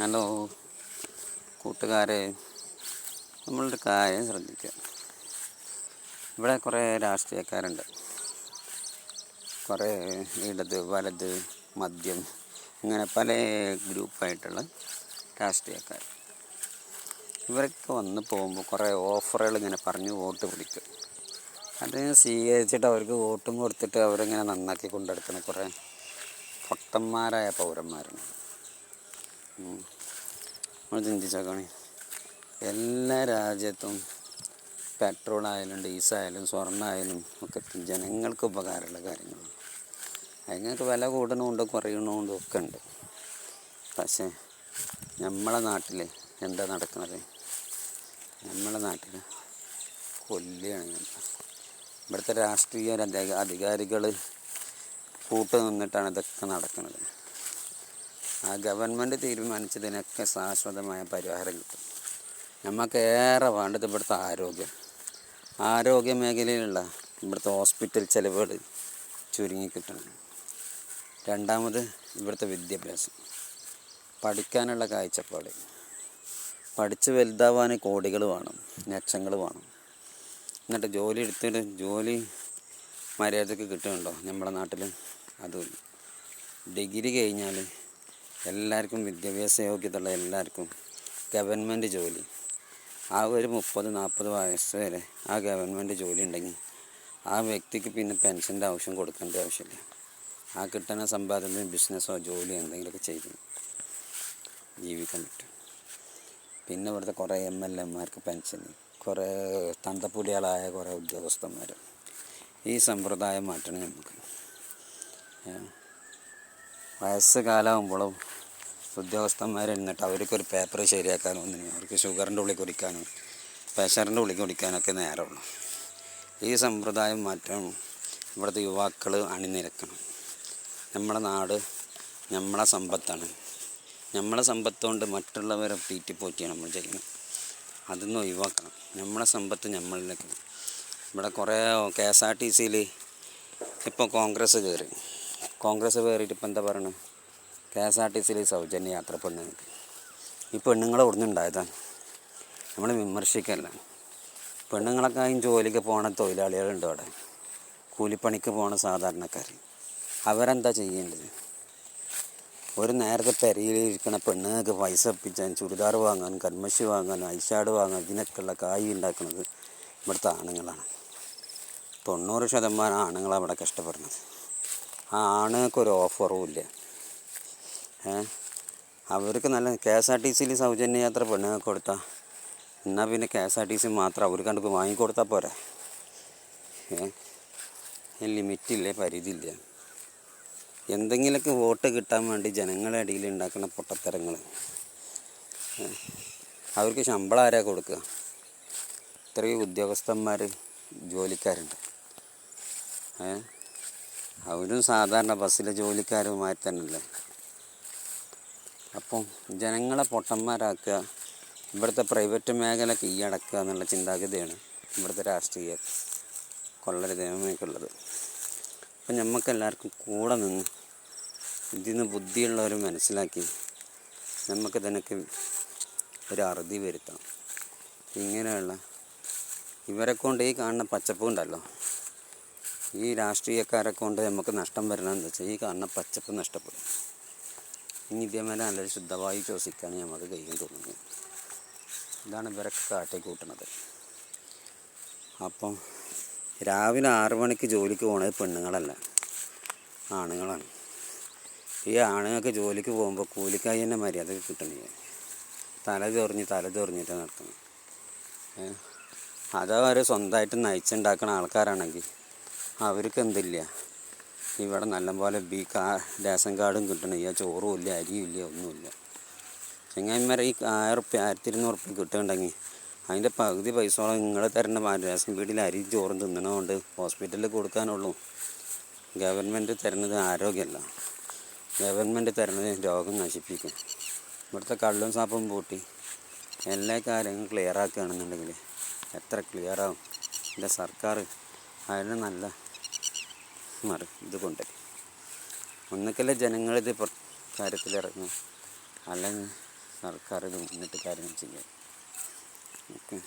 Hello കൂട്ടുകാരെ, നമ്മളൊരു കാര്യം ശ്രദ്ധിക്കുക. ഇവിടെ കുറേ രാഷ്ട്രീയക്കാരുണ്ട്. കുറേ ഇടത് വലത് മദ്യം ഇങ്ങനെ പല ഗ്രൂപ്പായിട്ടുള്ള രാഷ്ട്രീയക്കാർ. ഇവരൊക്കെ വന്ന് പോകുമ്പോൾ കുറേ ഓഫറുകൾ ഇങ്ങനെ പറഞ്ഞ് വോട്ട് പിടിക്കും. അതിന് സ്വീകരിച്ചിട്ട് അവർക്ക് വോട്ടും കൊടുത്തിട്ട് അവരിങ്ങനെ നന്നാക്കി കൊണ്ടെടുക്കുന്ന കുറേ പൊട്ടന്മാരായ പൗരന്മാരാണ്. നമ്മൾ ചിന്തിച്ചേക്കണേ, എല്ലാ രാജ്യത്തും പെട്രോളായാലും ഡീസലായാലും സ്വർണ്ണമായാലും ഒക്കെ ജനങ്ങൾക്ക് ഉപകാരമുള്ള കാര്യങ്ങളാണ്. അതിനൊക്കെ വില കൂടണമുണ്ട് കുറയണമുണ്ടും ഒക്കെ ഉണ്ട്. പക്ഷേ നമ്മളെ നാട്ടിൽ എന്താ നടക്കുന്നത്? നമ്മളെ നാട്ടിൽ കൊല്ലുകയാണ്. ഇവിടുത്തെ രാഷ്ട്രീയ അധികാരികൾ കൂട്ടു നിന്നിട്ടാണ് ഇതൊക്കെ നടക്കുന്നത്. ആ ഗവൺമെൻറ് തീരുമാനിച്ചതിനൊക്കെ ശാശ്വതമായ പരിഹാരം കിട്ടും. നമുക്കേറെ വേണ്ടത് ഇവിടുത്തെ ആരോഗ്യ മേഖലയിലുള്ള ഇവിടുത്തെ ഹോസ്പിറ്റൽ ചെലവുകൾ ചുരുങ്ങിക്കിട്ടണം. രണ്ടാമത് ഇവിടുത്തെ വിദ്യാഭ്യാസം, പഠിക്കാനുള്ള കാഴ്ചപ്പാട്. പഠിച്ച് വലുതാവാൻ കോടികൾ വേണം, ലക്ഷങ്ങൾ വേണം. എന്നിട്ട് ജോലി എടുത്തിട്ട് ജോലി മര്യാദയ്ക്ക് കിട്ടുന്നുണ്ടോ നമ്മുടെ നാട്ടിൽ? അതുമില്ല. ഡിഗ്രി കഴിഞ്ഞാൽ എല്ലാവർക്കും വിദ്യാഭ്യാസ യോഗ്യതയുള്ള എല്ലാവർക്കും ഗവൺമെൻറ് ജോലി. ആ ഒരു 30-40 വയസ്സ് വരെ ആ ഗവൺമെൻറ് ജോലി ഉണ്ടെങ്കിൽ ആ വ്യക്തിക്ക് പിന്നെ പെൻഷൻ്റെ ആവശ്യം കൊടുക്കേണ്ട ആവശ്യമില്ല. ആ കിട്ടുന്ന സമ്പാദ്യത്തിന് ബിസിനസ്സോ ജോലിയോ എന്തെങ്കിലുമൊക്കെ ചെയ്ത് ജീവിക്കാൻ പറ്റും. പിന്നെ ഇവിടുത്തെ കുറേ MLA-മാർക്ക് പെൻഷൻ, കുറേ തന്തപ്പുടികളായ കുറേ ഉദ്യോഗസ്ഥന്മാർ. ഈ സമ്പ്രദായം മാറ്റണം നമുക്ക്. വയസ്സ് കാലമാകുമ്പോഴും ഉദ്യോഗസ്ഥന്മാർ എന്നിട്ട് അവർക്കൊരു പേപ്പർ ശരിയാക്കാനോ അവർക്ക് ഷുഗറിൻ്റെ ഗുളിക കുടിക്കാനോ പ്രഷറിൻ്റെ ഗുളിക കുടിക്കാനൊക്കെ നേരമുള്ളൂ. ഈ സമ്പ്രദായം മാറ്റം ഇവിടുത്തെ യുവാക്കൾ അണിനിരക്കണം. നമ്മുടെ നാട് നമ്മളെ സമ്പത്താണ്. നമ്മളെ സമ്പത്ത് കൊണ്ട് മറ്റുള്ളവരെ തീറ്റിപ്പോറ്റിയാണ് നമ്മൾ ചെയ്യുന്നത്. അതൊന്നും ഒഴിവാക്കണം. നമ്മളെ സമ്പത്ത് നമ്മളിലേക്ക്. ഇവിടെ കുറേ KSRTC-യിൽ ഇപ്പോൾ കോൺഗ്രസ് കയറിയിട്ട് ഇപ്പം എന്താ പറയണത്? KSRTC-യിൽ സൗജന്യ യാത്ര പെണ്ണുങ്ങൾക്ക്. ഈ പെണ്ണുങ്ങളെ ഒന്നുണ്ടായതാണ്. നമ്മൾ വിമർശിക്കല്ല. പെണ്ണുങ്ങളൊക്കെയും ജോലിക്ക് പോണ തൊഴിലാളികളുണ്ട് അവിടെ, കൂലിപ്പണിക്ക് പോണ സാധാരണക്കാർ. അവരെന്താ ചെയ്യേണ്ടത്? ഒരു നേരത്തെ പെരയിലിരിക്കണ പെണ്ണുങ്ങൾക്ക് പൈസ ഒപ്പിച്ചാൻ, ചുരിദാർ വാങ്ങാൻ, കൺമഷി വാങ്ങാൻ, ഐഷാഡ് വാങ്ങാൻ, ഇതിനൊക്കെയുള്ള കായ് ഉണ്ടാക്കുന്നത് ഇവിടുത്തെ ആണുങ്ങളാണ്. 90% ആണുങ്ങളാണ് അവിടെ കഷ്ടപ്പെടുന്നത്. ആ ആണുങ്ങൾക്കൊരു ഓഫറും ഇല്ല. അവർക്ക് നല്ല KSRTC-യിൽ സൗജന്യ യാത്ര പെണ്ണുങ്ങൾക്ക് കൊടുത്താൽ എന്നാൽ പിന്നെ KSRTC മാത്രം അവർ കണ്ട് വാങ്ങിക്കൊടുത്താൽ പോരാ? ലിമിറ്റില്ലേ, പരിധിയില്ല. എന്തെങ്കിലുമൊക്കെ വോട്ട് കിട്ടാൻ വേണ്ടി ജനങ്ങളുടെ ഇടയിൽ ഉണ്ടാക്കുന്ന പൊട്ടത്തരങ്ങൾ. അവർക്ക് ശമ്പളം ആരാ കൊടുക്കുക? ഇത്രയും ഉദ്യോഗസ്ഥന്മാർ ജോലിക്കാരുണ്ട്. അവരും സാധാരണ ബസ്സിലെ ജോലിക്കാരുമായി തന്നെയല്ലേ. അപ്പം ജനങ്ങളെ പൊട്ടന്മാരാക്കുക, ഇവിടുത്തെ പ്രൈവറ്റ് മേഖല കീഴടക്കുക എന്നുള്ള ചിന്താഗതിയാണ് ഇവിടുത്തെ രാഷ്ട്രീയ കൊള്ളരുതേമയ്ക്കുള്ളത്. അപ്പം നമുക്കെല്ലാവർക്കും കൂടെ നിന്ന് ഇതിന്ന് ബുദ്ധിയുള്ളവർ മനസ്സിലാക്കി നമുക്ക് ഇതിനൊക്കെ ഒരു അറുതി വരുത്തണം. ഇങ്ങനെയുള്ള ഇവരെ കൊണ്ട് ഈ കാണുന്ന പച്ചപ്പ് ഉണ്ടല്ലോ, ഈ രാഷ്ട്രീയക്കാരെ കൊണ്ട് നമുക്ക് നഷ്ടം വരണമെന്ന് വെച്ചാൽ ഈ കാണുന്ന പച്ചപ്പ് നഷ്ടപ്പെടും. ഇനി ഇതേമാതിരി നല്ലൊരു ശുദ്ധവായു ശ്വസിക്കാൻ നമുക്ക് കഴിയും തോന്നുന്നു. ഇതാണ് ഇവരൊക്കെ കാട്ടിക്കൂട്ടണത്. അപ്പം രാവിലെ 6 മണിക്ക് ജോലിക്ക് പോകുന്നത് പെണ്ണുങ്ങളല്ല, ആണുങ്ങളാണ്. ഈ ആണുങ്ങൾക്ക് ജോലിക്ക് പോകുമ്പോൾ കൂലിക്കായി തന്നെ മര്യാദക്ക് കിട്ടണില്ല. തല ചൊറിഞ്ഞിട്ട് നടത്തണം. അതവർ സ്വന്തമായിട്ട് നയിച്ചുണ്ടാക്കുന്ന ആൾക്കാരാണെങ്കിൽ അവർക്ക് എന്തില്ല, ഇവിടെ നല്ലപോലെ റേഷൻ കാർഡും കിട്ടണില്ല, ചോറും ഇല്ല, അരിയും ഇല്ല, ഒന്നുമില്ല. ചെങ്ങന്മാരെ ഈ 1200 കിട്ടുന്നുണ്ടെങ്കിൽ അതിൻ്റെ പകുതി പൈസയോളം നിങ്ങൾ തരുന്ന റേഷൻ വീട്ടിൽ അരിയും ചോറും തിന്നണതുകൊണ്ട് ഹോസ്പിറ്റലിൽ കൊടുക്കാനുള്ളൂ. ഗവൺമെൻറ് തരുന്നത് ആരോഗ്യമല്ല, ഗവൺമെൻറ് തരുന്നത് രോഗം നശിപ്പിക്കും. ഇവിടുത്തെ കള്ളും സാപ്പും പൂട്ടി എല്ലാ കാര്യങ്ങളും ക്ലിയർ ആക്കുകയാണെന്നുണ്ടെങ്കിൽ എത്ര ക്ലിയറാവും? എൻ്റെ സർക്കാർ അതിന് നല്ല ഇതുകൊണ്ട് ഒന്നിക്കല്ലേ ജനങ്ങളിത് കാര്യത്തിലിറങ്ങും. അല്ലെങ്കിൽ സർക്കാർ ഇത് മുന്നിട്ട് കാര്യങ്ങൾ ചെയ്യാൻ. ഓക്കെ.